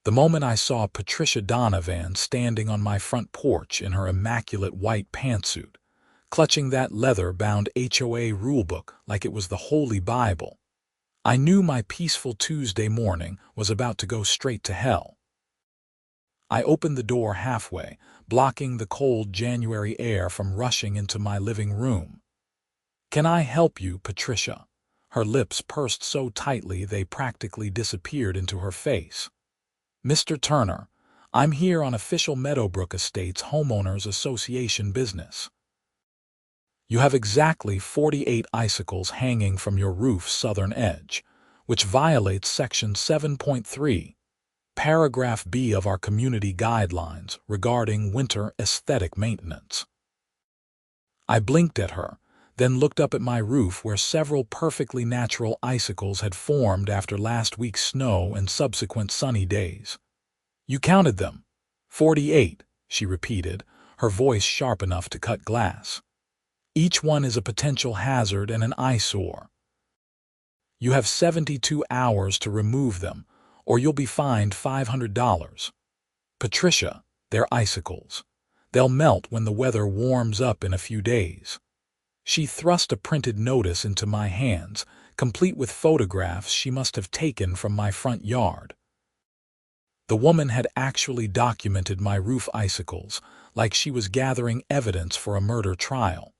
The moment I saw Patricia Donovan standing on my front porch in her immaculate white pantsuit, clutching that leather-bound HOA rulebook like it was the Holy Bible, I knew my peaceful Tuesday morning was about to go straight to hell. I opened the door halfway, blocking the cold January air from rushing into my living room. "Can I help you, Patricia?" Her lips pursed so tightly they practically disappeared into her face. "Mr. Turner, I'm here on official Meadowbrook Estates Homeowners Association business. You have exactly 48 icicles hanging from your roof's southern edge, which violates Section 7.3, Paragraph B of our community guidelines regarding winter aesthetic maintenance." I blinked at her, then looked up at my roof where several perfectly natural icicles had formed after last week's snow and subsequent sunny days. "You counted them. 48, she repeated, her voice sharp enough to cut glass. "Each one is a potential hazard and an eyesore. You have 72 hours to remove them, or you'll be fined $500. Patricia, they're icicles. They'll melt when the weather warms up in a few days." She thrust a printed notice into my hands, complete with photographs she must have taken from my front yard. The woman had actually documented my roof icicles, like she was gathering evidence for a murder trial.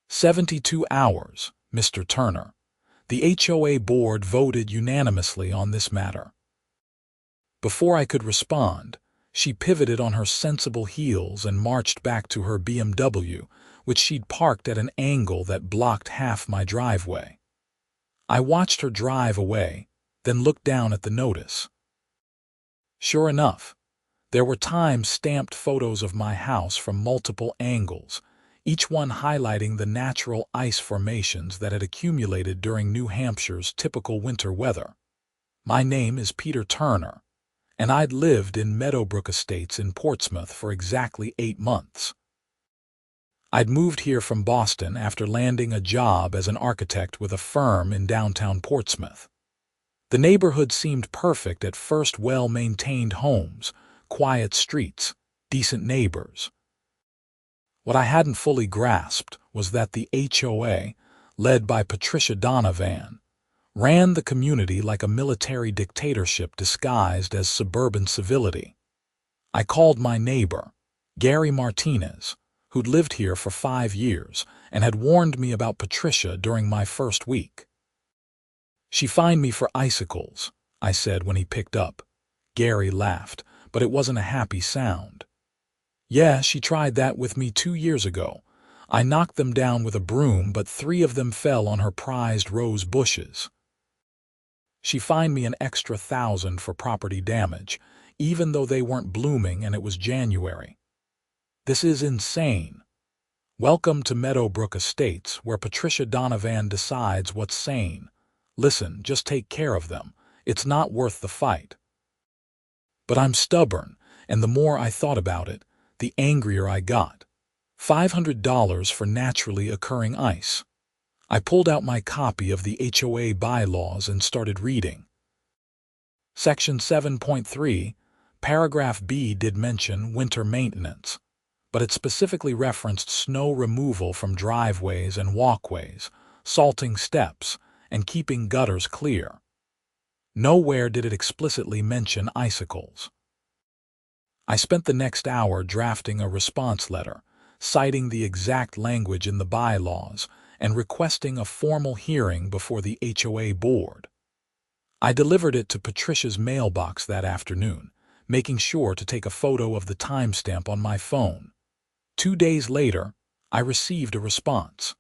72 hours, Mr. Turner. The HOA board voted unanimously on this matter. Before I could respond, she pivoted on her sensible heels and marched back to her BMW, which she'd parked at an angle that blocked half my driveway. I watched her drive away, then looked down at the notice. Sure enough, there were time-stamped photos of my house from multiple angles, each one highlighting the natural ice formations that had accumulated during New Hampshire's typical winter weather. My name is Peter Turner, and I'd lived in Meadowbrook Estates in Portsmouth for exactly 8 months. I'd moved here from Boston after landing a job as an architect with a firm in downtown Portsmouth. The neighborhood seemed perfect at first: well-maintained homes, quiet streets, decent neighbors. What I hadn't fully grasped was that the HOA, led by Patricia Donovan, ran the community like a military dictatorship disguised as suburban civility. I called my neighbor, Gary Martinez, who'd lived here for 5 years and had warned me about Patricia during my first week. "She fined me for icicles," I said when he picked up. Gary laughed, but it wasn't a happy sound. "Yeah, she tried that with me 2 years ago. I knocked them down with a broom, but 3 of them fell on her prized rose bushes. She fined me an extra $1,000 for property damage, even though they weren't blooming and it was January. This is insane. Welcome to Meadowbrook Estates, where Patricia Donovan decides what's sane. Listen, just take care of them. It's not worth the fight." But I'm stubborn, and the more I thought about it, the angrier I got. $500 for naturally occurring ice. I pulled out my copy of the HOA bylaws and started reading. Section 7.3, Paragraph B did mention winter maintenance, but it specifically referenced snow removal from driveways and walkways, salting steps, and keeping gutters clear. Nowhere did it explicitly mention icicles. I spent the next hour drafting a response letter, citing the exact language in the bylaws and requesting a formal hearing before the HOA board. I delivered it to Patricia's mailbox that afternoon, making sure to take a photo of the timestamp on my phone. 2 days later, I received a response.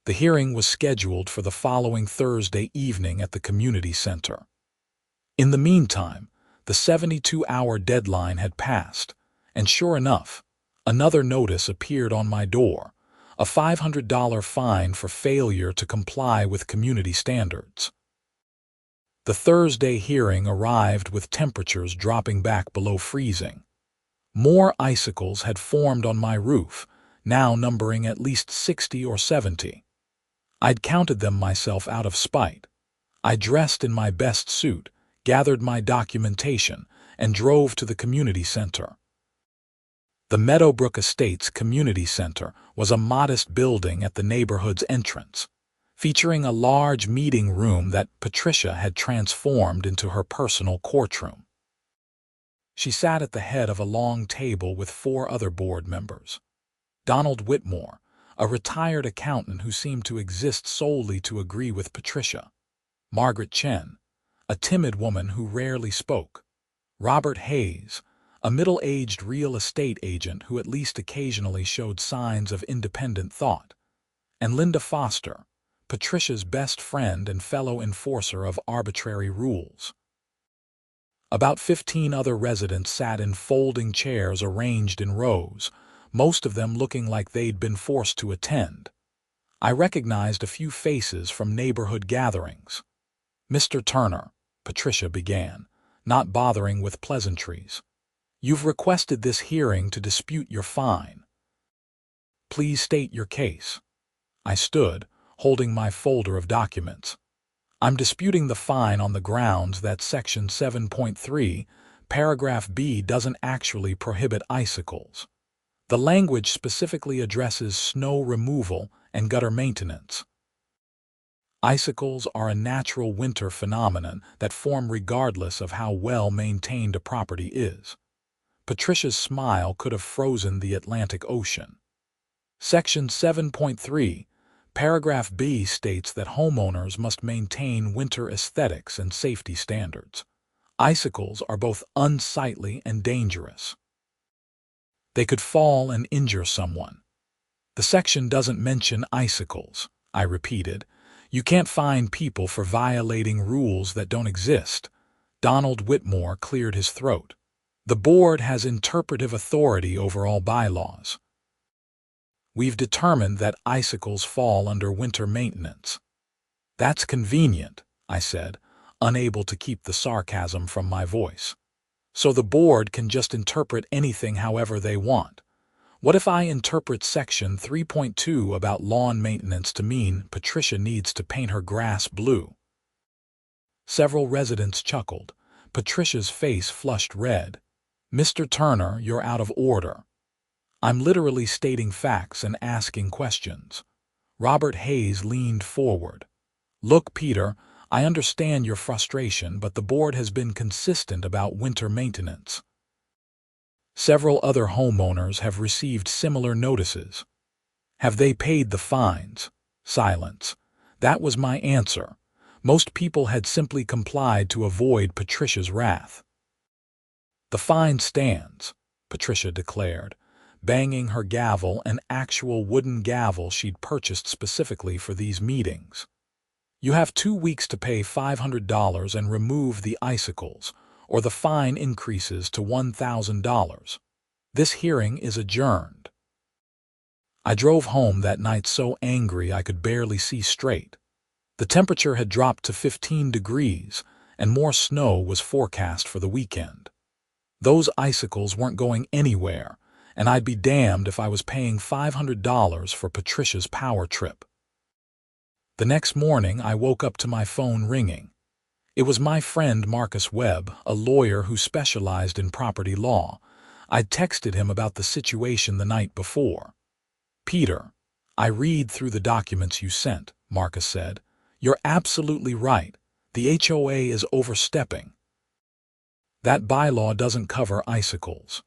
The hearing was scheduled for the following Thursday evening at the community center. In the meantime, the 72-hour deadline had passed, and sure enough, another notice appeared on my door, a $500 fine for failure to comply with community standards. The Thursday hearing arrived with temperatures dropping back below freezing. More icicles had formed on my roof, now numbering at least 60 or 70. I'd counted them myself out of spite. I dressed in my best suit, gathered my documentation, and drove to the community center. The Meadowbrook Estates Community Center was a modest building at the neighborhood's entrance, featuring a large meeting room that Patricia had transformed into her personal courtroom. She sat at the head of a long table with 4 other board members. Donald Whitmore, a retired accountant who seemed to exist solely to agree with Patricia. Margaret Chen, a timid woman who rarely spoke. Robert Hayes, a middle-aged real estate agent who at least occasionally showed signs of independent thought. And Linda Foster, Patricia's best friend and fellow enforcer of arbitrary rules. About 15 other residents sat in folding chairs arranged in rows, most of them looking like they'd been forced to attend. I recognized a few faces from neighborhood gatherings. "Mr. Turner," Patricia began, not bothering with pleasantries, "you've requested this hearing to dispute your fine. Please state your case." I stood, holding my folder of documents. "I'm disputing the fine on the grounds that Section 7.3, Paragraph B doesn't actually prohibit icicles. The language specifically addresses snow removal and gutter maintenance. Icicles are a natural winter phenomenon that form regardless of how well maintained a property is." Patricia's smile could have frozen the Atlantic Ocean. "Section 7.3, Paragraph B states that homeowners must maintain winter aesthetics and safety standards. Icicles are both unsightly and dangerous. They could fall and injure someone." "The section doesn't mention icicles," I repeated. "You can't fine people for violating rules that don't exist." Donald Whitmore cleared his throat. "The board has interpretive authority over all bylaws. We've determined that icicles fall under winter maintenance." "That's convenient," I said, unable to keep the sarcasm from my voice. "So the board can just interpret anything however they want. What if I interpret Section 3.2 about lawn maintenance to mean Patricia needs to paint her grass blue?" Several residents chuckled. Patricia's face flushed red. "Mr. Turner, you're out of order. I'm literally stating facts and asking questions." Robert Hayes leaned forward. "Look, Peter, I understand your frustration, but the board has been consistent about winter maintenance. Several other homeowners have received similar notices." "Have they paid the fines?" Silence. That was my answer. Most people had simply complied to avoid Patricia's wrath. "The fine stands," Patricia declared, banging her gavel, an actual wooden gavel she'd purchased specifically for these meetings. "You have 2 weeks to pay $500 and remove the icicles, or the fine increases to $1,000. This hearing is adjourned." I drove home that night so angry I could barely see straight. The temperature had dropped to 15 degrees, and more snow was forecast for the weekend. Those icicles weren't going anywhere, and I'd be damned if I was paying $500 for Patricia's power trip. The next morning, I woke up to my phone ringing. It was my friend Marcus Webb, a lawyer who specialized in property law. I'd texted him about the situation the night before. "Peter, I read through the documents you sent," Marcus said. "You're absolutely right. The HOA is overstepping. That bylaw doesn't cover icicles.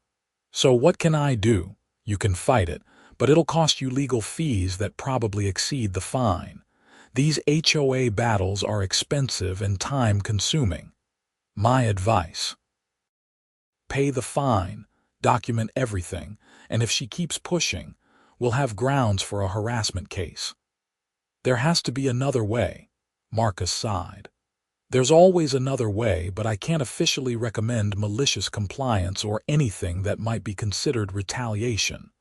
So what can I do? You can fight it, but it'll cost you legal fees that probably exceed the fine. These HOA battles are expensive and time-consuming. My advice: pay the fine, document everything, and if she keeps pushing, we'll have grounds for a harassment case." "There has to be another way," Marcus sighed. "There's always another way, but I can't officially recommend malicious compliance or anything that might be considered retaliation.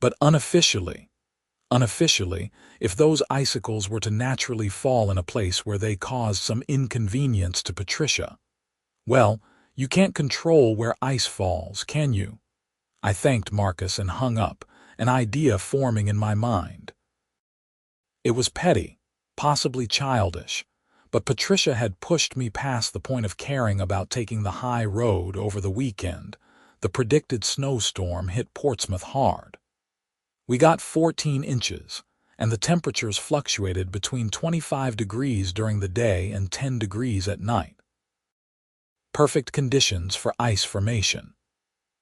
But unofficially, if those icicles were to naturally fall in a place where they caused some inconvenience to Patricia, well, you can't control where ice falls, can you?" I thanked Marcus and hung up, an idea forming in my mind. It was petty, possibly childish, But Patricia had pushed me past the point of caring about taking the high road over the weekend. The predicted snowstorm hit Portsmouth hard. We got 14 inches, and the temperatures fluctuated between 25 degrees during the day and 10 degrees at night. Perfect conditions for ice formation.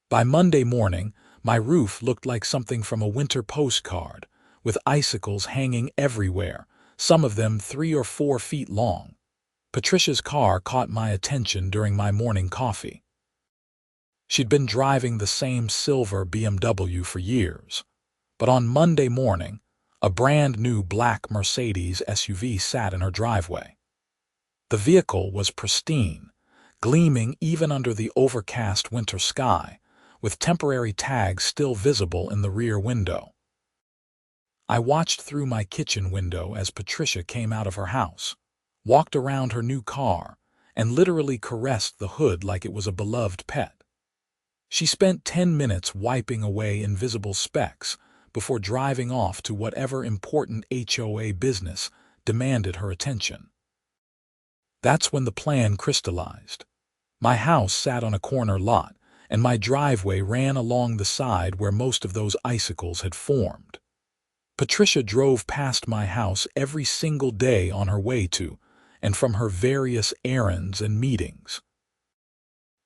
By Monday morning, my roof looked like something from a winter postcard, with icicles hanging everywhere, some of them 3 or 4 feet long. Patricia's car caught my attention during my morning coffee. She'd been driving the same silver BMW for years, but on Monday morning, a brand new black Mercedes SUV sat in her driveway. The vehicle was pristine, gleaming even under the overcast winter sky, with temporary tags still visible in the rear window. I watched through my kitchen window as Patricia came out of her house, walked around her new car, and literally caressed the hood like it was a beloved pet. She spent 10 minutes wiping away invisible specks before driving off to whatever important HOA business demanded her attention. That's when the plan crystallized. My house sat on a corner lot, and my driveway ran along the side where most of those icicles had formed. Patricia drove past my house every single day on her way to and from her various errands and meetings.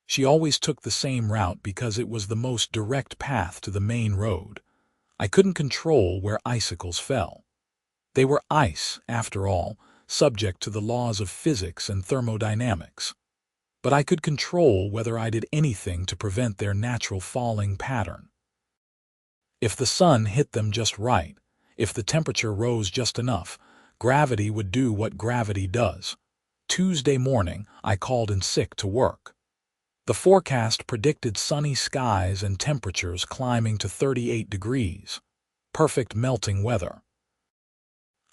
She always took the same route because it was the most direct path to the main road. I couldn't control where icicles fell. They were ice, after all, subject to the laws of physics and thermodynamics. But I could control whether I did anything to prevent their natural falling pattern. If the sun hit them just right, if the temperature rose just enough, gravity would do what gravity does. Tuesday morning, I called in sick to work. The forecast predicted sunny skies and temperatures climbing to 38 degrees. Perfect melting weather.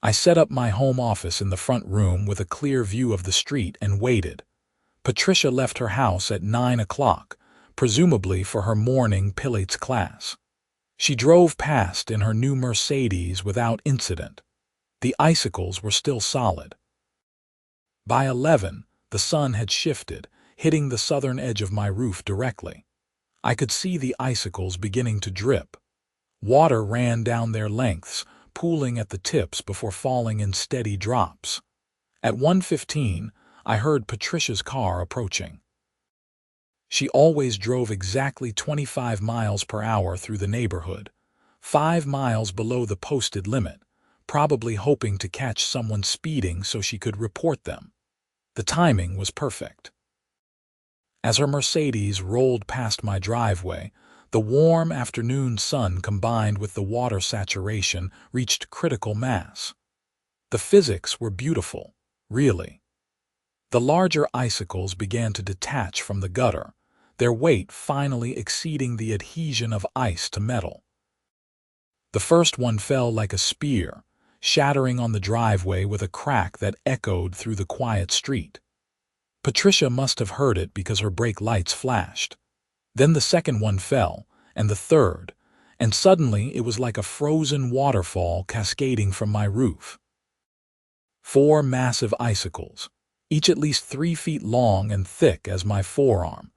I set up my home office in the front room with a clear view of the street and waited. Patricia left her house at 9 o'clock, presumably for her morning Pilates class. She drove past in her new Mercedes without incident. The icicles were still solid. By 11, the sun had shifted, hitting the southern edge of my roof directly. I could see the icicles beginning to drip. Water ran down their lengths, pooling at the tips before falling in steady drops. At 1:15, I heard Patricia's car approaching. She always drove exactly 25 miles per hour through the neighborhood, 5 miles below the posted limit, probably hoping to catch someone speeding so she could report them. The timing was perfect. As her Mercedes rolled past my driveway, the warm afternoon sun combined with the water saturation reached critical mass. The physics were beautiful, really. The larger icicles began to detach from the gutter, their weight finally exceeding the adhesion of ice to metal. The first one fell like a spear, shattering on the driveway with a crack that echoed through the quiet street. Patricia must have heard it because her brake lights flashed. Then the second one fell, and the third, and suddenly it was like a frozen waterfall cascading from my roof. 4 massive icicles, each at least 3 feet long and thick as my forearm,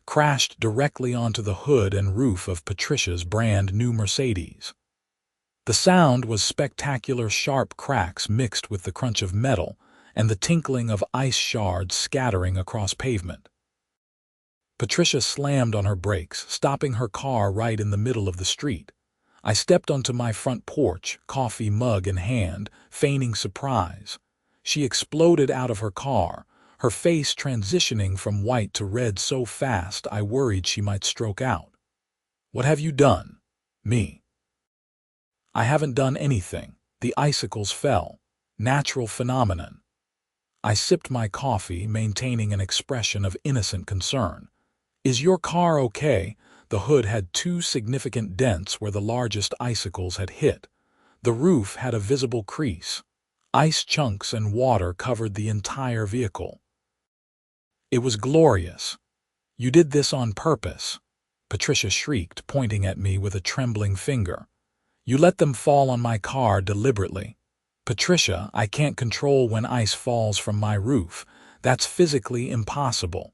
crashed directly onto the hood and roof of Patricia's brand new Mercedes. The sound was spectacular sharp cracks mixed with the crunch of metal and the tinkling of ice shards scattering across pavement. Patricia slammed on her brakes, stopping her car right in the middle of the street. I stepped onto my front porch, coffee mug in hand, feigning surprise. She exploded out of her car, her face transitioning from white to red so fast I worried she might stroke out. "What have you done?" "Me." "I haven't done anything. The icicles fell. Natural phenomenon." I sipped my coffee, maintaining an expression of innocent concern. "Is your car okay?" The hood had 2 significant dents where the largest icicles had hit. The roof had a visible crease. Ice chunks and water covered the entire vehicle. "It was glorious." "You did this on purpose," Patricia shrieked, pointing at me with a trembling finger. "You let them fall on my car deliberately." Patricia, I can't control when ice falls from my roof. That's physically impossible.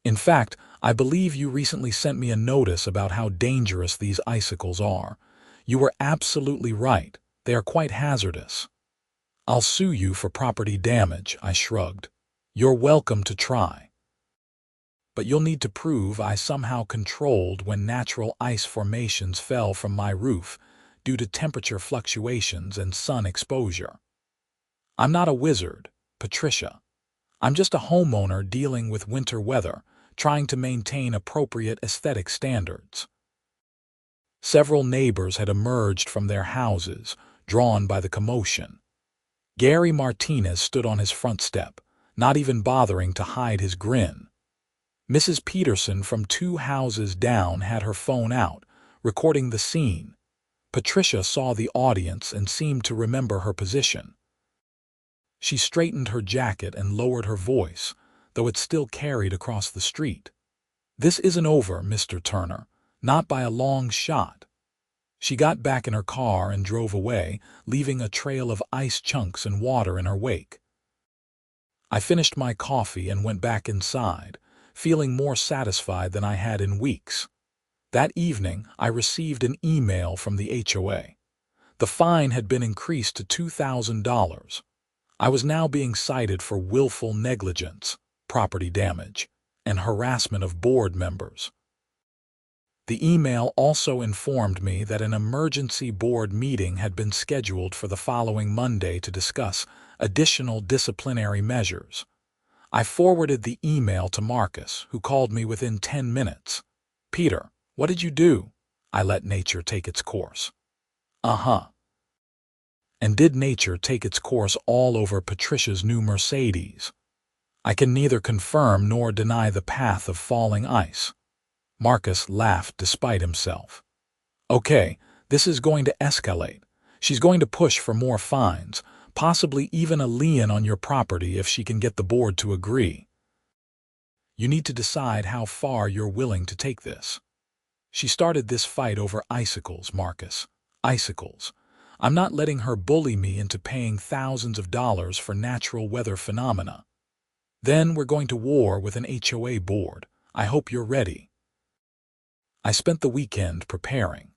In fact, I believe you recently sent me a notice about how dangerous these icicles are. You were absolutely right. They are quite hazardous. I'll sue you for property damage, I shrugged. You're welcome to try. But you'll need to prove I somehow controlled when natural ice formations fell from my roof due to temperature fluctuations and sun exposure. I'm not a wizard, Patricia. I'm just a homeowner dealing with winter weather, trying to maintain appropriate aesthetic standards. Several neighbors had emerged from their houses, drawn by the commotion. Gary Martinez stood on his front step, not even bothering to hide his grin. Mrs. Peterson from 2 houses down had her phone out, recording the scene. Patricia saw the audience and seemed to remember her position. She straightened her jacket and lowered her voice, though it still carried across the street. This isn't over, Mr. Turner, not by a long shot. She got back in her car and drove away, leaving a trail of ice chunks and water in her wake. I finished my coffee and went back inside, feeling more satisfied than I had in weeks. That evening, I received an email from the HOA. The fine had been increased to $2,000. I was now being cited for willful negligence, property damage, and harassment of board members. The email also informed me that an emergency board meeting had been scheduled for the following Monday to discuss additional disciplinary measures. I forwarded the email to Marcus, who called me within 10 minutes. Peter, what did you do? I let nature take its course. Uh-huh. And did nature take its course all over Patricia's new Mercedes? I can neither confirm nor deny the path of falling ice. Marcus laughed despite himself. Okay, this is going to escalate. She's going to push for more fines, possibly even a lien on your property if she can get the board to agree. You need to decide how far you're willing to take this. She started this fight over icicles, Marcus. Icicles. I'm not letting her bully me into paying thousands of dollars for natural weather phenomena. Then we're going to war with an HOA board. I hope you're ready. I spent the weekend preparing.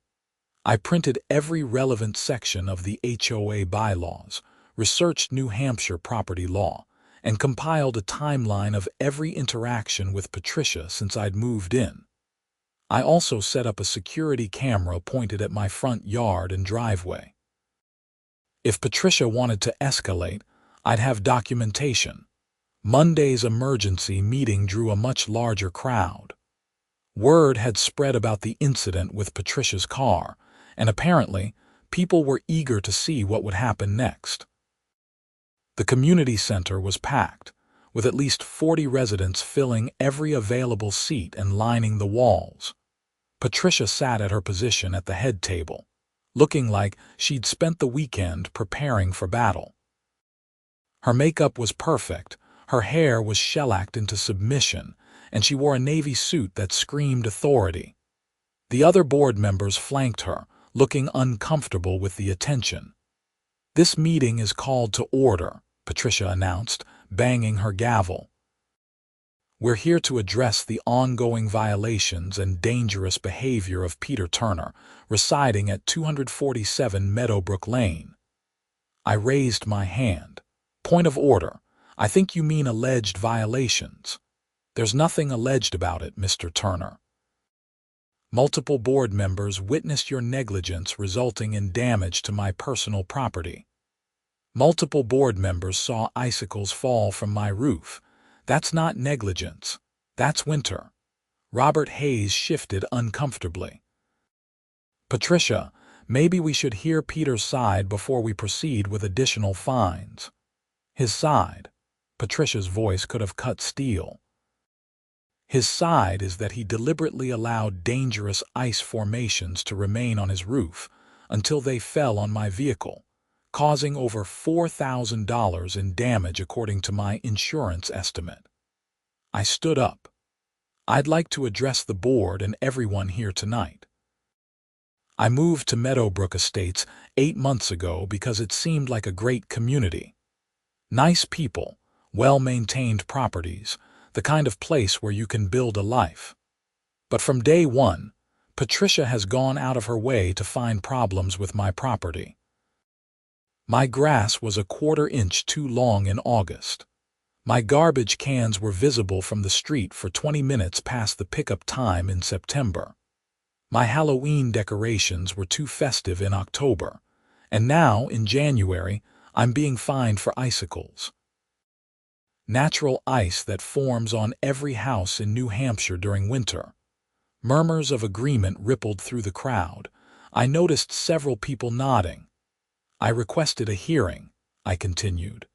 I printed every relevant section of the HOA bylaws, researched New Hampshire property law, and compiled a timeline of every interaction with Patricia since I'd moved in. I also set up a security camera pointed at my front yard and driveway. If Patricia wanted to escalate, I'd have documentation. Monday's emergency meeting drew a much larger crowd. Word had spread about the incident with Patricia's car, and apparently, people were eager to see what would happen next. The community center was packed, with at least 40 residents filling every available seat and lining the walls. Patricia sat at her position at the head table, looking like she'd spent the weekend preparing for battle. Her makeup was perfect, her hair was shellacked into submission, and she wore a navy suit that screamed authority. The other board members flanked her, looking uncomfortable with the attention. This meeting is called to order, Patricia announced, banging her gavel. We're here to address the ongoing violations and dangerous behavior of Peter Turner, residing at 247 Meadowbrook Lane. I raised my hand. Point of order. I think you mean alleged violations. There's nothing alleged about it, Mr. Turner. Multiple board members witnessed your negligence resulting in damage to my personal property. Multiple board members saw icicles fall from my roof. That's not negligence. That's winter. Robert Hayes shifted uncomfortably. Patricia, maybe we should hear Peter's side before we proceed with additional fines. His side. Patricia's voice could have cut steel. His side is that he deliberately allowed dangerous ice formations to remain on his roof until they fell on my vehicle, causing over $4,000 in damage according to my insurance estimate. I stood up. I'd like to address the board and everyone here tonight. I moved to Meadowbrook Estates 8 months ago because it seemed like a great community. Nice people, well-maintained properties, the kind of place where you can build a life. But from day one, Patricia has gone out of her way to find problems with my property. My grass was a quarter-inch too long in August. My garbage cans were visible from the street for 20 minutes past the pickup time in September. My Halloween decorations were too festive in October, and now, in January, I'm being fined for icicles. Natural ice that forms on every house in New Hampshire during winter. Murmurs of agreement rippled through the crowd. I noticed several people nodding. I requested a hearing, I continued.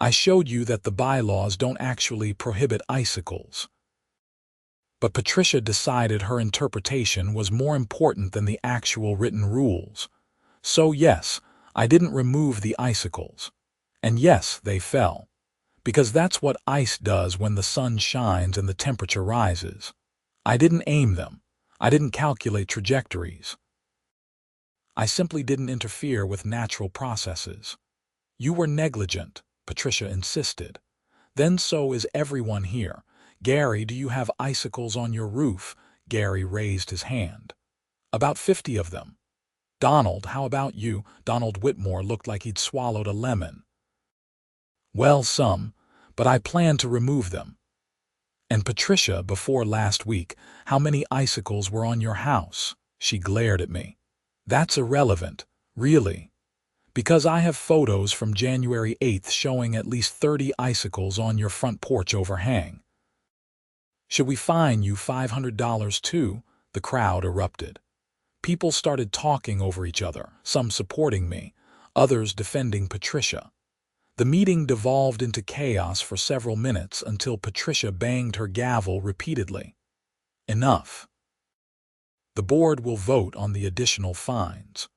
I showed you that the bylaws don't actually prohibit icicles. But Patricia decided her interpretation was more important than the actual written rules. So yes, I didn't remove the icicles. And yes, they fell. Because that's what ice does when the sun shines and the temperature rises. I didn't aim them. I didn't calculate trajectories. I simply didn't interfere with natural processes. You were negligent, Patricia insisted. Then so is everyone here. Gary, do you have icicles on your roof? Gary raised his hand. About 50 of them. Donald, how about you? Donald Whitmore looked like he'd swallowed a lemon. Well, some, but I plan to remove them. And Patricia, before last week, how many icicles were on your house? She glared at me. That's irrelevant, really. Because I have photos from January 8th showing at least 30 icicles on your front porch overhang. Should we fine you $500 too? The crowd erupted. People started talking over each other, some supporting me, others defending Patricia. The meeting devolved into chaos for several minutes until Patricia banged her gavel repeatedly. Enough. The board will vote on the additional fines.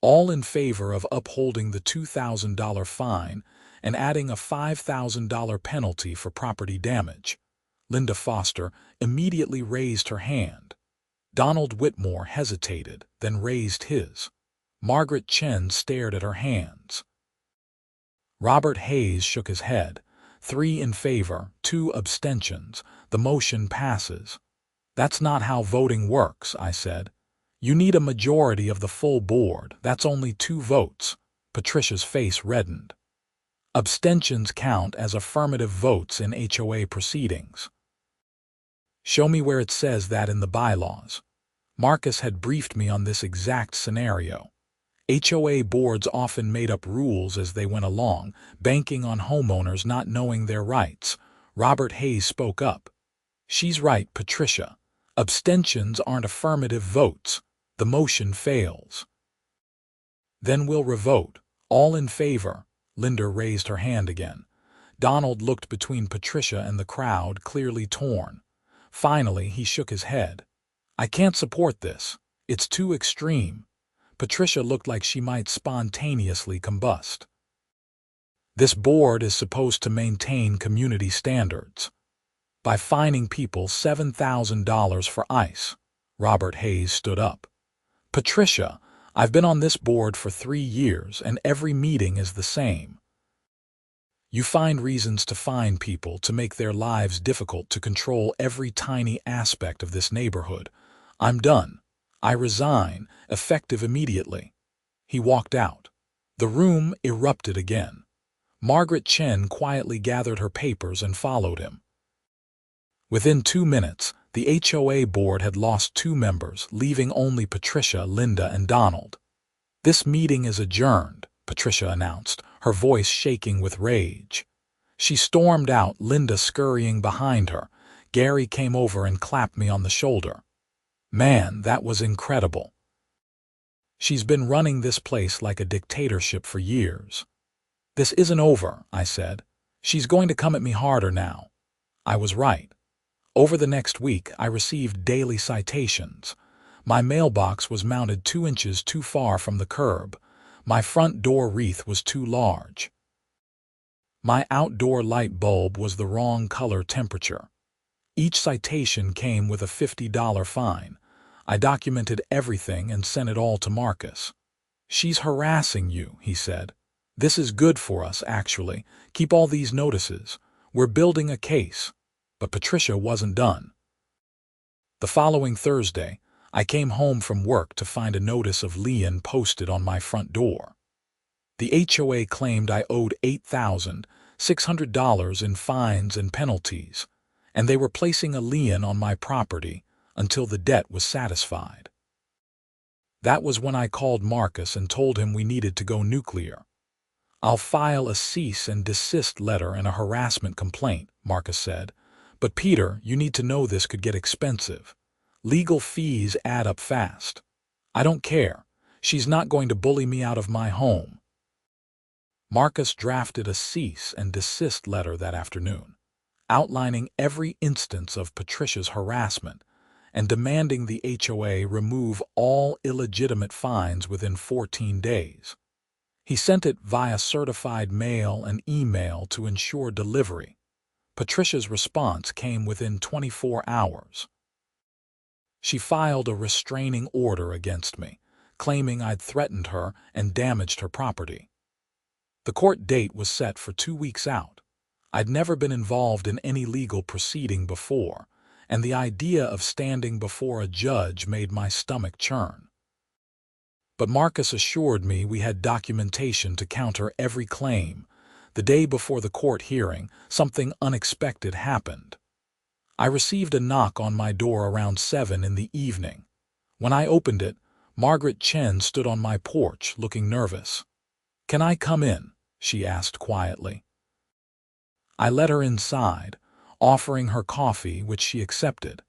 All in favor of upholding the $2,000 fine and adding a $5,000 penalty for property damage. Linda Foster immediately raised her hand. Donald Whitmore hesitated, then raised his. Margaret Chen stared at her hands. Robert Hayes shook his head. 3 in favor, 2 abstentions. The motion passes. That's not how voting works, I said. You need a majority of the full board. That's only 2 votes. Patricia's face reddened. Abstentions count as affirmative votes in HOA proceedings. Show me where it says that in the bylaws. Marcus had briefed me on this exact scenario. HOA boards often made up rules as they went along, banking on homeowners not knowing their rights. Robert Hayes spoke up. She's right, Patricia. Abstentions aren't affirmative votes. The motion fails. Then we'll revote. All in favor. Linda raised her hand again. Donald looked between Patricia and the crowd, clearly torn. Finally, he shook his head. I can't support this. It's too extreme. Patricia looked like she might spontaneously combust. This board is supposed to maintain community standards. By fining people $7,000 for ice. Robert Hayes stood up. Patricia, I've been on this board for 3 years and every meeting is the same. You find reasons to fine people to make their lives difficult to control every tiny aspect of this neighborhood. I'm done. I resign, effective immediately. He walked out. The room erupted again. Margaret Chen quietly gathered her papers and followed him. Within 2 minutes, the HOA board had lost 2 members, leaving only Patricia, Linda, and Donald. This meeting is adjourned, Patricia announced, her voice shaking with rage. She stormed out, Linda scurrying behind her. Gary came over and clapped me on the shoulder. Man, that was incredible. She's been running this place like a dictatorship for years. This isn't over, I said. She's going to come at me harder now. I was right. Over the next week, I received daily citations. My mailbox was mounted 2 inches too far from the curb. My front door wreath was too large. My outdoor light bulb was the wrong color temperature. Each citation came with a $50 fine. I documented everything and sent it all to Marcus. "She's harassing you," he said. "This is good for us, actually. Keep all these notices. We're building a case." But Patricia wasn't done. The following Thursday, I came home from work to find a notice of lien posted on my front door. The HOA claimed I owed $8,600 in fines and penalties, and they were placing a lien on my property until the debt was satisfied. That was when I called Marcus and told him we needed to go nuclear. "I'll file a cease and desist letter and a harassment complaint," Marcus said. "But Peter, you need to know this could get expensive. Legal fees add up fast." "I don't care. She's not going to bully me out of my home." Marcus drafted a cease and desist letter that afternoon, outlining every instance of Patricia's harassment and demanding the HOA remove all illegitimate fines within 14 days. He sent it via certified mail and email to ensure delivery. Patricia's response came within 24 hours. She filed a restraining order against me, claiming I'd threatened her and damaged her property. The court date was set for 2 weeks out. I'd never been involved in any legal proceeding before, and the idea of standing before a judge made my stomach churn. But Marcus assured me we had documentation to counter every claim. The day before the court hearing, something unexpected happened. I received a knock on my door around 7 in the evening. When I opened it, Margaret Chen stood on my porch looking nervous. "Can I come in?" she asked quietly. I let her inside, offering her coffee, which she accepted.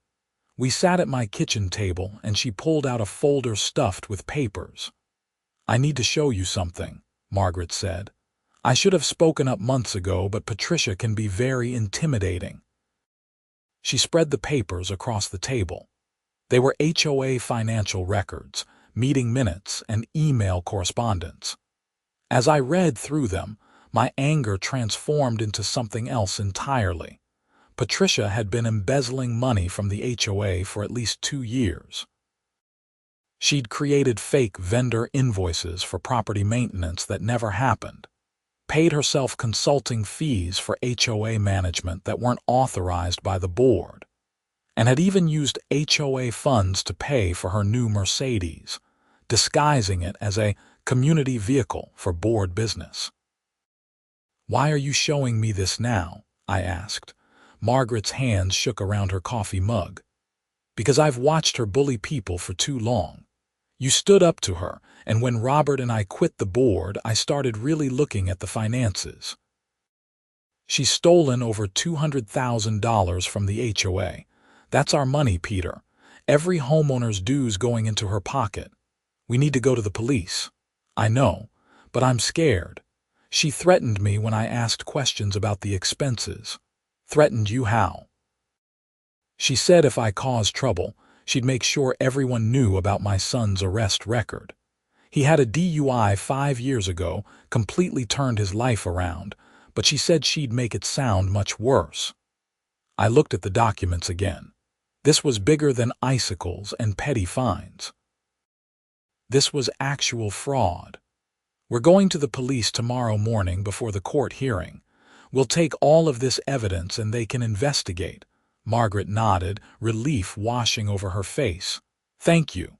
We sat at my kitchen table and she pulled out a folder stuffed with papers. "I need to show you something," Margaret said. "I should have spoken up months ago, but Patricia can be very intimidating." She spread the papers across the table. They were HOA financial records, meeting minutes, and email correspondence. As I read through them, my anger transformed into something else entirely. Patricia had been embezzling money from the HOA for at least 2 years. She'd created fake vendor invoices for property maintenance that never happened, paid herself consulting fees for HOA management that weren't authorized by the board, and had even used HOA funds to pay for her new Mercedes, disguising it as a community vehicle for board business. "Why are you showing me this now?" I asked. Margaret's hands shook around her coffee mug. "Because I've watched her bully people for too long. You stood up to her, and when Robert and I quit the board, I started really looking at the finances. She's stolen over $200,000 from the HOA. That's our money, Peter. Every homeowner's dues going into her pocket. We need to go to the police." "I know, but I'm scared. She threatened me when I asked questions about the expenses." "Threatened you how?" "She said if I caused trouble, she'd make sure everyone knew about my son's arrest record. He had a DUI 5 years ago, completely turned his life around, but she said she'd make it sound much worse." I looked at the documents again. This was bigger than icicles and petty fines. This was actual fraud. "We're going to the police tomorrow morning before the court hearing. We'll take all of this evidence and they can investigate." Margaret nodded, relief washing over her face. "Thank you."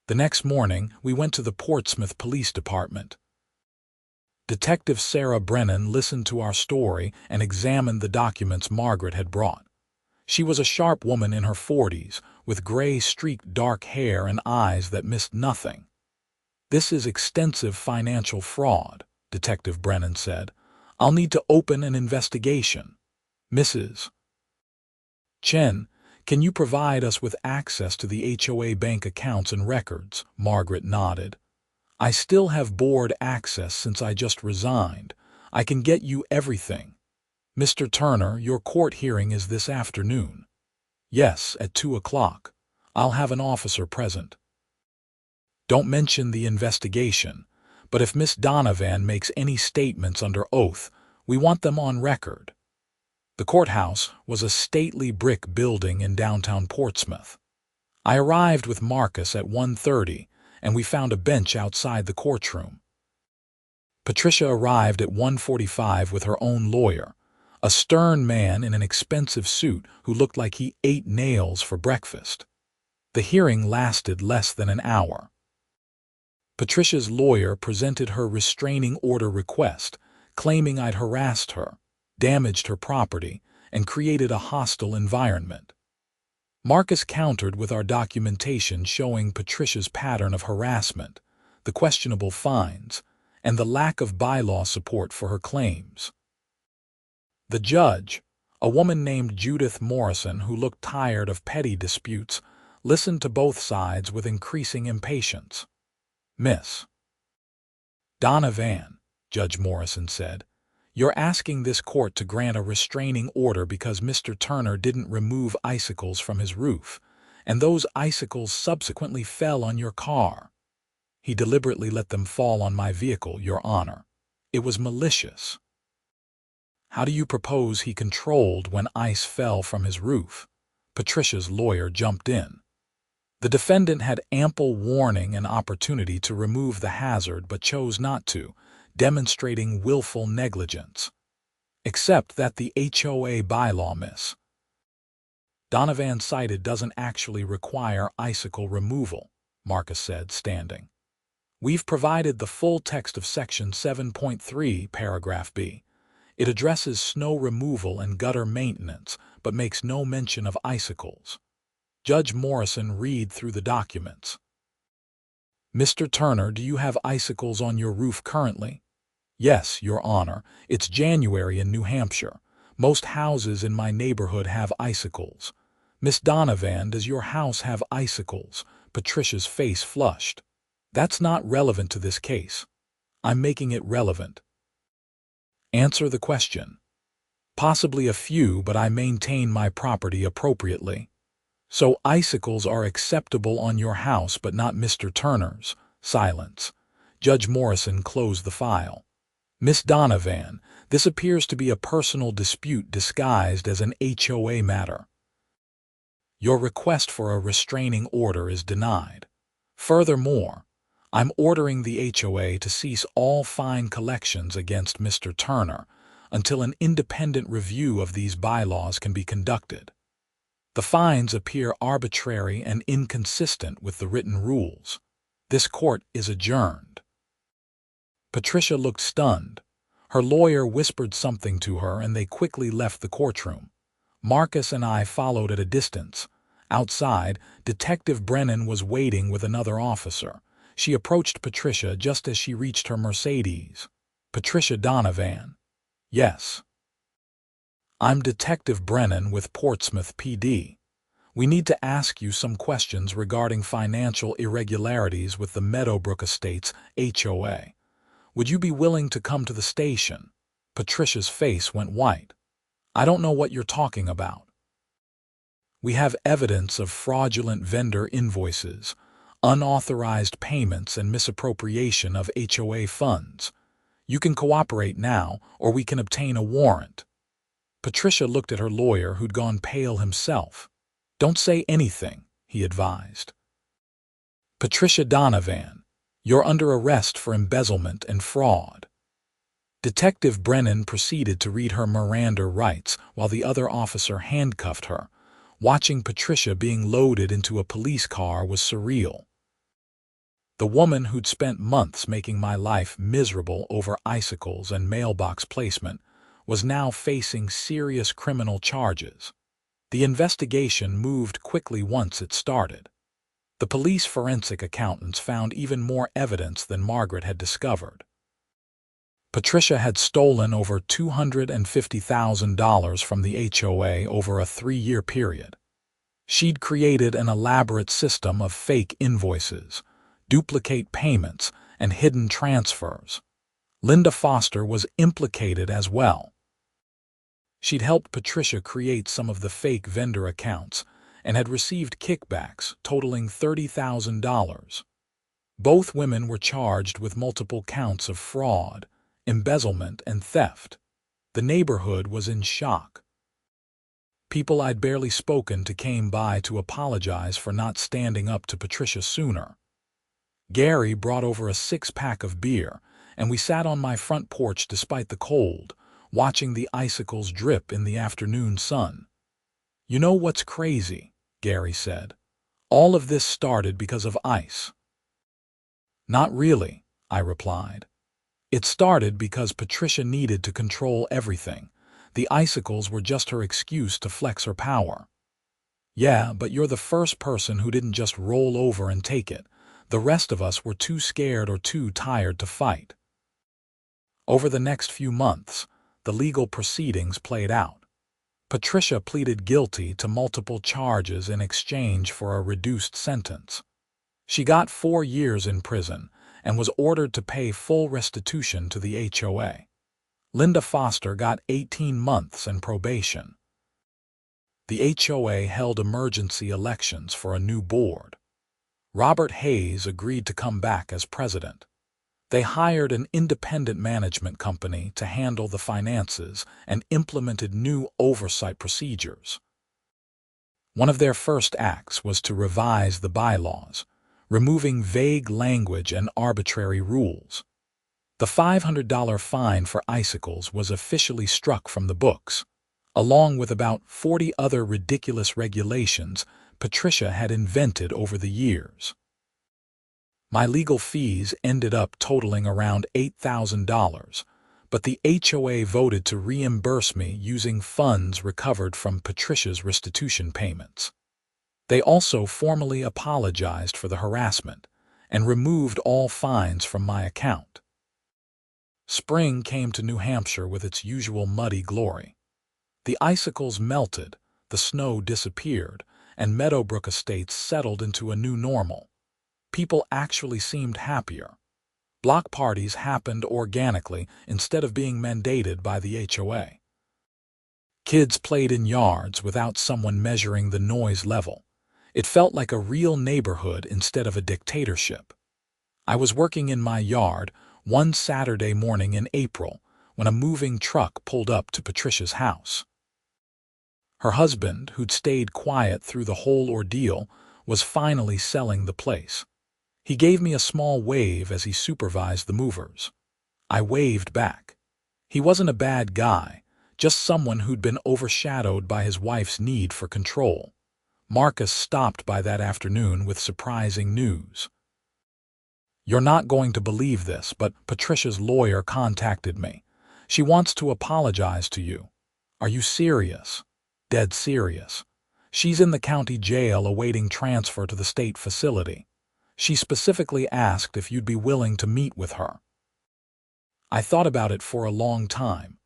The next morning, we went to the Portsmouth Police Department. Detective Sarah Brennan listened to our story and examined the documents Margaret had brought. She was a sharp woman in her 40s, with gray-streaked dark hair and eyes that missed nothing. "This is extensive financial fraud," Detective Brennan said. "I'll need to open an investigation." "Mrs. Chen, can you provide us with access to the HOA bank accounts and records?" Margaret nodded. "I still have board access since I just resigned. I can get you everything." "Mr. Turner, your court hearing is this afternoon." "Yes, at 2 o'clock. I'll have an officer present." "Don't mention the investigation, but if Miss Donovan makes any statements under oath, we want them on record." The courthouse was a stately brick building in downtown Portsmouth. I arrived with Marcus at 1:30, and we found a bench outside the courtroom. Patricia arrived at 1:45 with her own lawyer, a stern man in an expensive suit who looked like he ate nails for breakfast. The hearing lasted less than an hour. Patricia's lawyer presented her restraining order request, claiming I'd harassed her, damaged her property, and created a hostile environment. Marcus countered with our documentation showing Patricia's pattern of harassment, the questionable fines, and the lack of bylaw support for her claims. The judge, a woman named Judith Morrison who looked tired of petty disputes, listened to both sides with increasing impatience. "Miss Donovan," Judge Morrison said, "you're asking this court to grant a restraining order because Mr. Turner didn't remove icicles from his roof, and those icicles subsequently fell on your car. He deliberately let them fall on my vehicle, Your Honor. It was malicious." "How do you propose he controlled when ice fell from his roof?" Patricia's lawyer jumped in. "The defendant had ample warning and opportunity to remove the hazard but chose not to, demonstrating willful negligence. Except that the HOA bylaw, Miss Donovan cited, doesn't actually require icicle removal," Marcus said, standing. "We've provided the full text of Section 7.3, Paragraph B. It addresses snow removal and gutter maintenance, but makes no mention of icicles." Judge Morrison read through the documents. "Mr. Turner, do you have icicles on your roof currently?" "Yes, Your Honor. It's January in New Hampshire. Most houses in my neighborhood have icicles." "Miss Donovan, does your house have icicles?" Patricia's face flushed. "That's not relevant to this case. I'm making it relevant." "Answer the question." "Possibly a few, but I maintain my property appropriately." "So icicles are acceptable on your house but not Mr. Turner's?" Silence. Judge Morrison closed the file. "Miss Donovan, this appears to be a personal dispute disguised as an HOA matter. Your request for a restraining order is denied. Furthermore, I'm ordering the HOA to cease all fine collections against Mr. Turner until an independent review of these bylaws can be conducted. The fines appear arbitrary and inconsistent with the written rules. This court is adjourned." Patricia looked stunned. Her lawyer whispered something to her and they quickly left the courtroom. Marcus and I followed at a distance. Outside, Detective Brennan was waiting with another officer. She approached Patricia just as she reached her Mercedes. "Patricia Donovan." "Yes." "I'm Detective Brennan with Portsmouth PD. We need to ask you some questions regarding financial irregularities with the Meadowbrook Estates HOA. Would you be willing to come to the station?" Patricia's face went white. "I don't know what you're talking about." "We have evidence of fraudulent vendor invoices, unauthorized payments, and misappropriation of HOA funds. You can cooperate now, or we can obtain a warrant." Patricia looked at her lawyer, who'd gone pale himself. "Don't say anything," he advised. "Patricia Donovan, you're under arrest for embezzlement and fraud." Detective Brennan proceeded to read her Miranda rights while the other officer handcuffed her. Watching Patricia being loaded into a police car was surreal. The woman who'd spent months making my life miserable over icicles and mailbox placement was now facing serious criminal charges. The investigation moved quickly once it started. The police forensic accountants found even more evidence than Margaret had discovered. Patricia had stolen over $250,000 from the HOA over a 3-year period. She'd created an elaborate system of fake invoices, duplicate payments, and hidden transfers. Linda Foster was implicated as well. She'd helped Patricia create some of the fake vendor accounts and had received kickbacks totaling $30,000. Both women were charged with multiple counts of fraud, embezzlement, and theft. The neighborhood was in shock. People I'd barely spoken to came by to apologize for not standing up to Patricia sooner. Gary brought over a six-pack of beer, and we sat on my front porch despite the cold, watching the icicles drip in the afternoon sun. "You know what's crazy?" Gary said. "All of this started because of ice." "Not really," I replied. "It started because Patricia needed to control everything. The icicles were just her excuse to flex her power." "Yeah, but you're the first person who didn't just roll over and take it. The rest of us were too scared or too tired to fight." Over the next few months, the legal proceedings played out. Patricia pleaded guilty to multiple charges in exchange for a reduced sentence. She got 4 years in prison and was ordered to pay full restitution to the HOA. Linda Foster got 18 months and probation. The HOA held emergency elections for a new board. Robert Hayes agreed to come back as president. They hired an independent management company to handle the finances and implemented new oversight procedures. One of their first acts was to revise the bylaws, removing vague language and arbitrary rules. The $500 fine for Icicles was officially struck from the books, along with about 40 other ridiculous regulations Patricia had invented over the years. My legal fees ended up totaling around $8,000, but the HOA voted to reimburse me using funds recovered from Patricia's restitution payments. They also formally apologized for the harassment and removed all fines from my account. Spring came to New Hampshire with its usual muddy glory. The icicles melted, the snow disappeared, and Meadowbrook Estates settled into a new normal. People actually seemed happier. Block parties happened organically instead of being mandated by the HOA. Kids played in yards without someone measuring the noise level. It felt like a real neighborhood instead of a dictatorship. I was working in my yard one Saturday morning in April when a moving truck pulled up to Patricia's house. Her husband, who'd stayed quiet through the whole ordeal, was finally selling the place. He gave me a small wave as he supervised the movers. I waved back. He wasn't a bad guy, just someone who'd been overshadowed by his wife's need for control. Marcus stopped by that afternoon with surprising news. "You're not going to believe this, but Patricia's lawyer contacted me. She wants to apologize to you." "Are you serious?" "Dead serious. She's in the county jail awaiting transfer to the state facility. She specifically asked if you'd be willing to meet with her." I thought about it for a long time.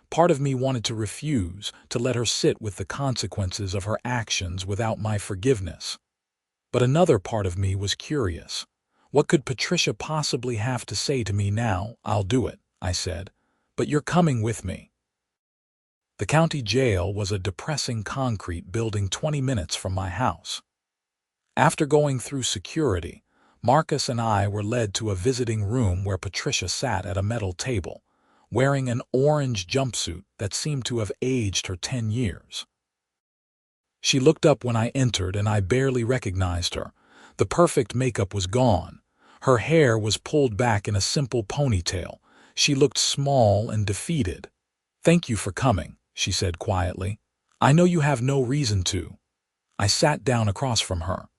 Part of me wanted to refuse, to let her sit with the consequences of her actions without my forgiveness. But another part of me was curious. What could Patricia possibly have to say to me now? "I'll do it," I said, "but you're coming with me." The county jail was a depressing concrete building 20 minutes from my house. After going through security, Marcus and I were led to a visiting room where Patricia sat at a metal table, wearing an orange jumpsuit that seemed to have aged her 10 years. She looked up when I entered and I barely recognized her. The perfect makeup was gone. Her hair was pulled back in a simple ponytail. She looked small and defeated. "Thank you for coming," she said quietly. "I know you have no reason to." I sat down across from her.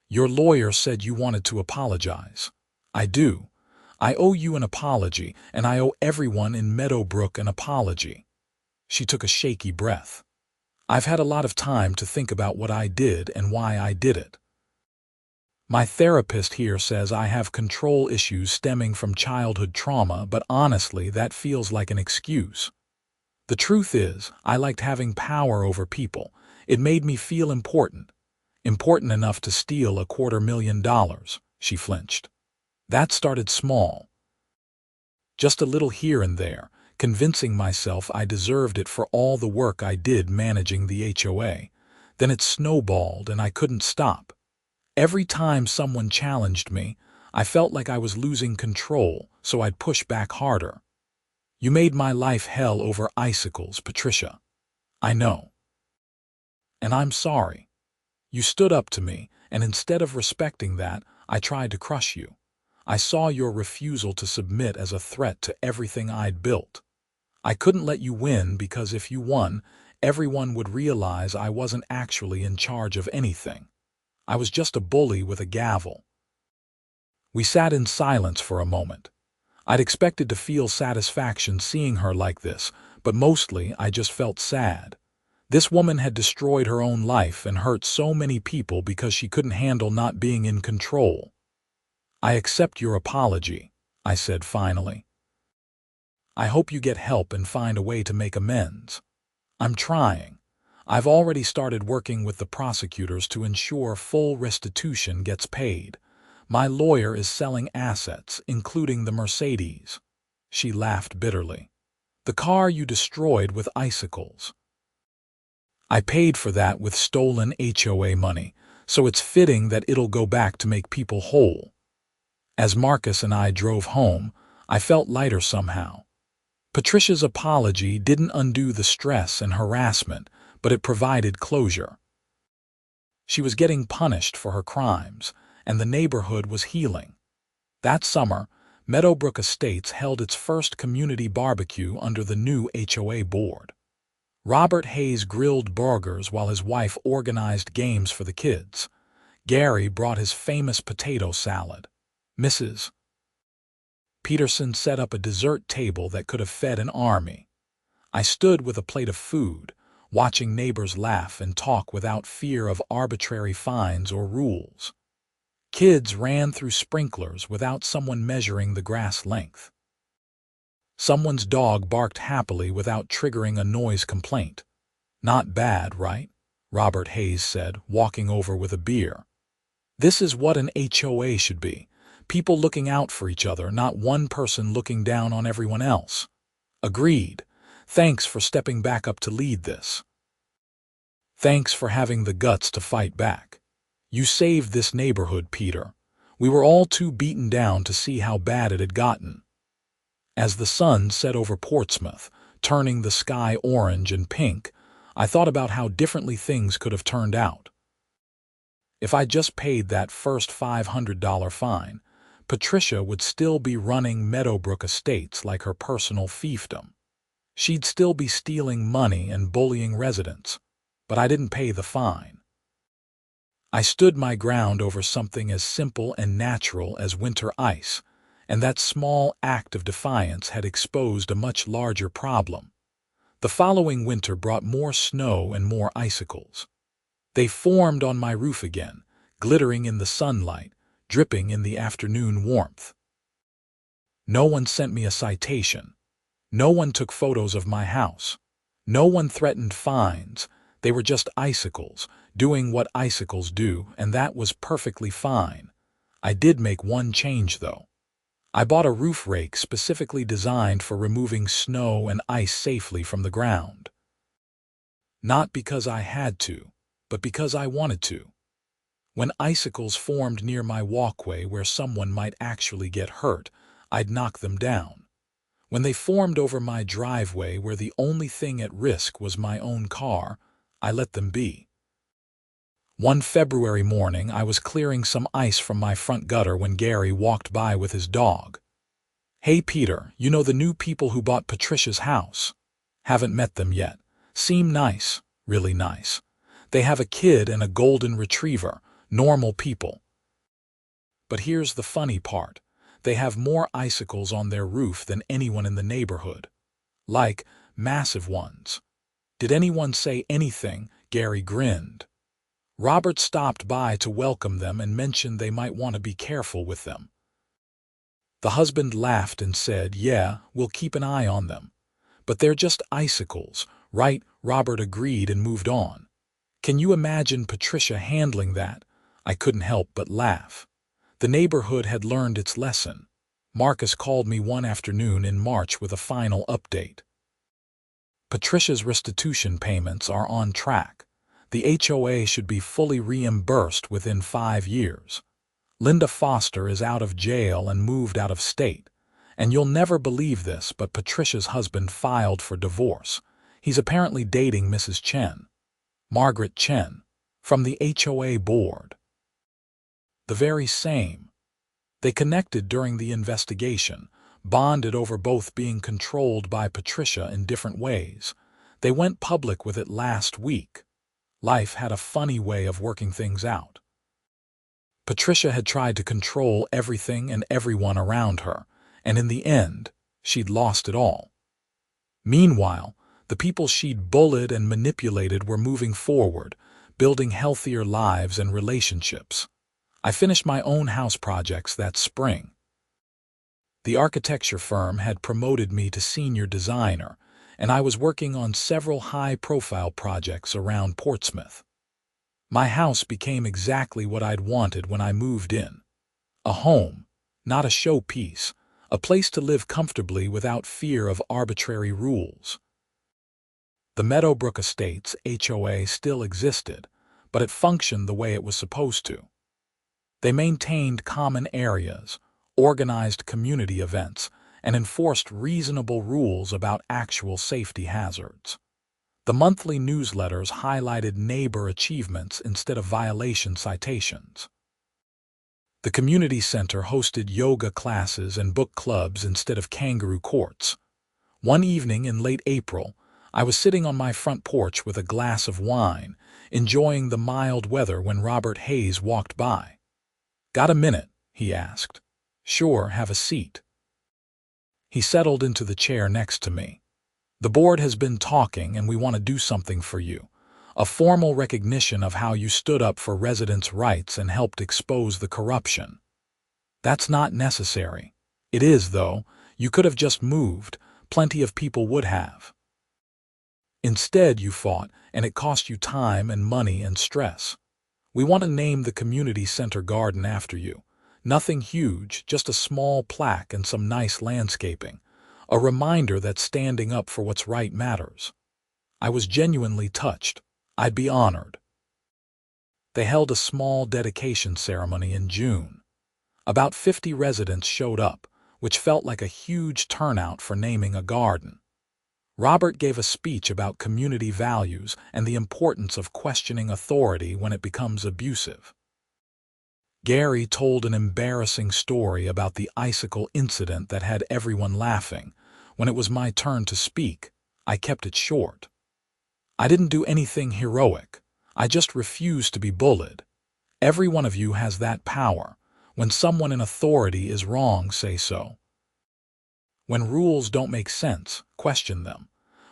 "Your lawyer said you wanted to apologize." "I do. I owe you an apology, and I owe everyone in Meadowbrook an apology." She took a shaky breath. "I've had a lot of time to think about what I did and why I did it. My therapist here says I have control issues stemming from childhood trauma, but honestly, that feels like an excuse. The truth is, I liked having power over people. It made me feel important. Important enough to steal $250,000. She flinched. That started small. Just a little here and there, convincing myself I deserved it for all the work I did managing the HOA. Then it snowballed and I couldn't stop. Every time someone challenged me, I felt like I was losing control, so I'd push back harder. "You made my life hell over Icicles, Patricia." "I know. And I'm sorry. You stood up to me, and instead of respecting that, I tried to crush you. I saw your refusal to submit as a threat to everything I'd built. I couldn't let you win because if you won, everyone would realize I wasn't actually in charge of anything. I was just a bully with a gavel. We sat in silence for a moment. I'd expected to feel satisfaction seeing her like this, but mostly I just felt sad. This woman had destroyed her own life and hurt so many people because she couldn't handle not being in control. I accept your apology, I said finally. I hope you get help and find a way to make amends. I'm trying. I've already started working with the prosecutors to ensure full restitution gets paid. My lawyer is selling assets, including the Mercedes. She laughed bitterly. The car you destroyed with Icicles. I paid for that with stolen HOA money, so it's fitting that it'll go back to make people whole. As Marcus and I drove home, I felt lighter somehow. Patricia's apology didn't undo the stress and harassment, but it provided closure. She was getting punished for her crimes, and the neighborhood was healing. That summer, Meadowbrook Estates held its first community barbecue under the new HOA board. Robert Hayes grilled burgers while his wife organized games for the kids. Gary brought his famous potato salad. Mrs. Peterson set up a dessert table that could have fed an army. I stood with a plate of food, watching neighbors laugh and talk without fear of arbitrary fines or rules. Kids ran through sprinklers without someone measuring the grass length. Someone's dog barked happily without triggering a noise complaint. Not bad, right? Robert Hayes said, walking over with a beer. This is what an HOA should be. People looking out for each other, not one person looking down on everyone else. Agreed. Thanks for stepping back up to lead this. Thanks for having the guts to fight back. You saved this neighborhood, Peter. We were all too beaten down to see how bad it had gotten. As the sun set over Portsmouth, turning the sky orange and pink, I thought about how differently things could have turned out. If I just paid that first $500 fine, Patricia would still be running Meadowbrook Estates like her personal fiefdom. She'd still be stealing money and bullying residents, but I didn't pay the fine. I stood my ground over something as simple and natural as winter ice, and that small act of defiance had exposed a much larger problem. The following winter brought more snow and more icicles. They formed on my roof again, glittering in the sunlight, dripping in the afternoon warmth. No one sent me a citation. No one took photos of my house. No one threatened fines. They were just icicles, doing what icicles do, and that was perfectly fine. I did make one change, though. I bought a roof rake specifically designed for removing snow and ice safely from the ground. Not because I had to, but because I wanted to. When icicles formed near my walkway where someone might actually get hurt, I'd knock them down. When they formed over my driveway where the only thing at risk was my own car, I let them be. One February morning, I was clearing some ice from my front gutter when Gary walked by with his dog. Hey Peter, you know the new people who bought Patricia's house? Haven't met them yet. Seem nice, really nice. They have a kid and a golden retriever, normal people. But here's the funny part. They have more icicles on their roof than anyone in the neighborhood. Like, massive ones. Did anyone say anything? Gary grinned. Robert stopped by to welcome them and mentioned they might want to be careful with them. The husband laughed and said, yeah, we'll keep an eye on them. But they're just icicles, right? Robert agreed and moved on. Can you imagine Patricia handling that? I couldn't help but laugh. The neighborhood had learned its lesson. Marcus called me one afternoon in March with a final update. Patricia's restitution payments are on track. The HOA should be fully reimbursed within 5 years. Linda Foster is out of jail and moved out of state. And you'll never believe this, but Patricia's husband filed for divorce. He's apparently dating Mrs. Chen. Margaret Chen, from the HOA board. The very same. They connected during the investigation, bonded over both being controlled by Patricia in different ways. They went public with it last week. Life had a funny way of working things out. Patricia had tried to control everything and everyone around her, and in the end, she'd lost it all. Meanwhile, the people she'd bullied and manipulated were moving forward, building healthier lives and relationships. I finished my own house projects that spring. The architecture firm had promoted me to senior designer, and I was working on several high-profile projects around Portsmouth. My house became exactly what I'd wanted when I moved in. A home, not a showpiece, a place to live comfortably without fear of arbitrary rules. The Meadowbrook Estates HOA still existed, but it functioned the way it was supposed to. They maintained common areas, organized community events, and enforced reasonable rules about actual safety hazards. The monthly newsletters highlighted neighbor achievements instead of violation citations. The community center hosted yoga classes and book clubs instead of kangaroo courts. One evening in late April, I was sitting on my front porch with a glass of wine, enjoying the mild weather when Robert Hayes walked by. "Got a minute?" he asked. "Sure, have a seat." He settled into the chair next to me. "The board has been talking and we want to do something for you. A formal recognition of how you stood up for residents' rights and helped expose the corruption." "That's not necessary." "It is, though. You could have just moved. Plenty of people would have. Instead, you fought, and it cost you time and money and stress. We want to name the community center garden after you. Nothing huge, just a small plaque and some nice landscaping. A reminder that standing up for what's right matters." I was genuinely touched. I'd be honored. They held a small dedication ceremony in June. About 50 residents showed up, which felt like a huge turnout for naming a garden. Robert gave a speech about community values and the importance of questioning authority when it becomes abusive. Gary told an embarrassing story about the icicle incident that had everyone laughing. When it was my turn to speak, I kept it short. "I didn't do anything heroic. I just refused to be bullied. Every one of you has that power. When someone in authority is wrong, say so. When rules don't make sense, question them.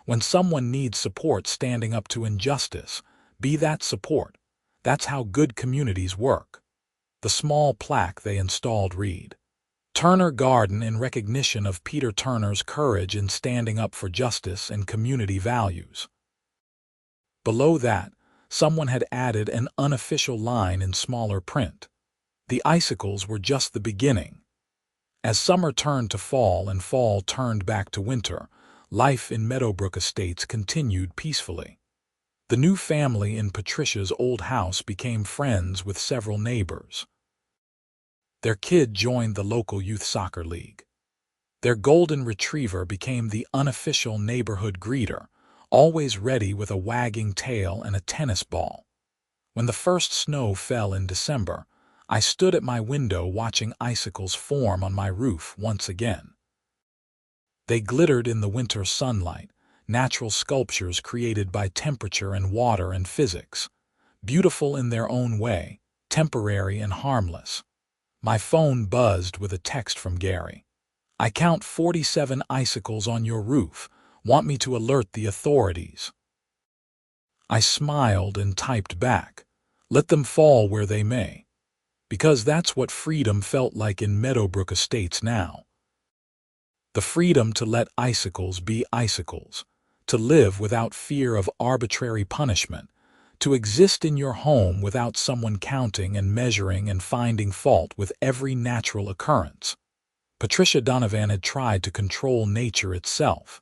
When someone needs support standing up to injustice, be that support. That's how good communities work." The small plaque they installed read, "Turner Garden in recognition of Peter Turner's courage in standing up for justice and community values." Below that, someone had added an unofficial line in smaller print. The icicles were just the beginning. As summer turned to fall and fall turned back to winter, life in Meadowbrook Estates continued peacefully. The new family in Patricia's old house became friends with several neighbors. Their kid joined the local youth soccer league. Their golden retriever became the unofficial neighborhood greeter, always ready with a wagging tail and a tennis ball. When the first snow fell in December, I stood at my window watching icicles form on my roof once again. They glittered in the winter sunlight, natural sculptures created by temperature and water and physics, beautiful in their own way, temporary and harmless. My phone buzzed with a text from Gary. "I count 47 icicles on your roof. Want me to alert the authorities?" I smiled and typed back, "Let them fall where they may." Because that's what freedom felt like in Meadowbrook Estates now. The freedom to let icicles be icicles, to live without fear of arbitrary punishment, to exist in your home without someone counting and measuring and finding fault with every natural occurrence. Patricia Donovan had tried to control nature itself,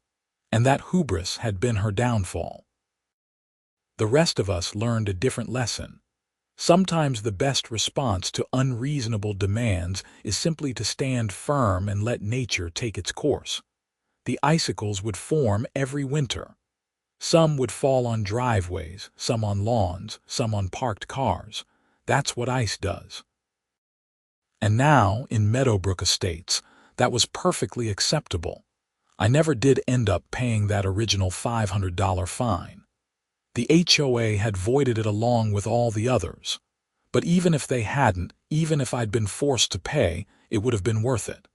and that hubris had been her downfall. The rest of us learned a different lesson. Sometimes the best response to unreasonable demands is simply to stand firm and let nature take its course. The icicles would form every winter. Some would fall on driveways, some on lawns, some on parked cars. That's what ice does. And now, in Meadowbrook Estates, that was perfectly acceptable. I never did end up paying that original $500 fine. The HOA had voided it along with all the others. But even if they hadn't, even if I'd been forced to pay, it would have been worth it.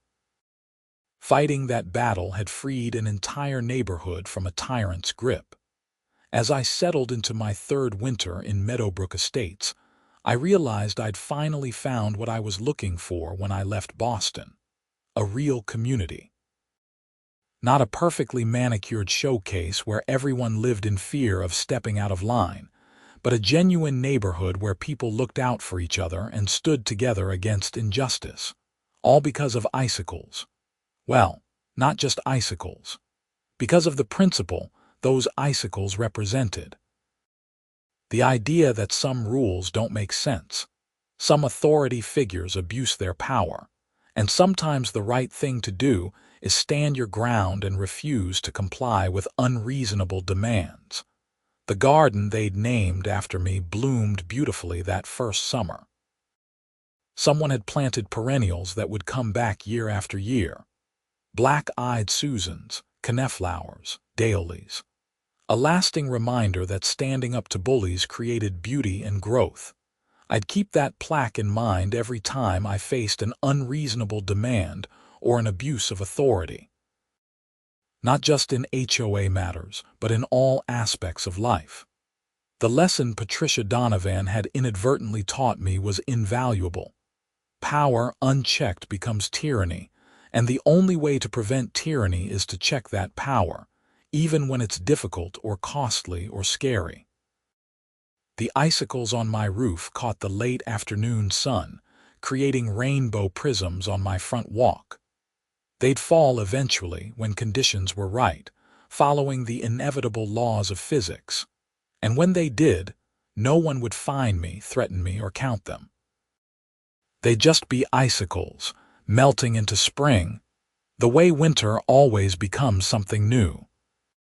Fighting that battle had freed an entire neighborhood from a tyrant's grip. As I settled into my third winter in Meadowbrook Estates, I realized I'd finally found what I was looking for when I left Boston: a real community. Not a perfectly manicured showcase where everyone lived in fear of stepping out of line, but a genuine neighborhood where people looked out for each other and stood together against injustice, all because of Icicles. Well, not just Icicles. Because of the principle those Icicles represented. The idea that some rules don't make sense, some authority figures abuse their power, and sometimes the right thing to do is stand your ground and refuse to comply with unreasonable demands. The garden they'd named after me bloomed beautifully that first summer. Someone had planted perennials that would come back year after year. Black-eyed Susans, coneflowers, dahlias. A lasting reminder that standing up to bullies created beauty and growth. I'd keep that plaque in mind every time I faced an unreasonable demand or an abuse of authority. Not just in HOA matters, but in all aspects of life. The lesson Patricia Donovan had inadvertently taught me was invaluable. Power unchecked becomes tyranny, and the only way to prevent tyranny is to check that power, even when it's difficult or costly or scary. The icicles on my roof caught the late afternoon sun, creating rainbow prisms on my front walk. They'd fall eventually when conditions were right, following the inevitable laws of physics. And when they did, no one would find me, threaten me, or count them. They'd just be icicles, melting into spring, the way winter always becomes something new.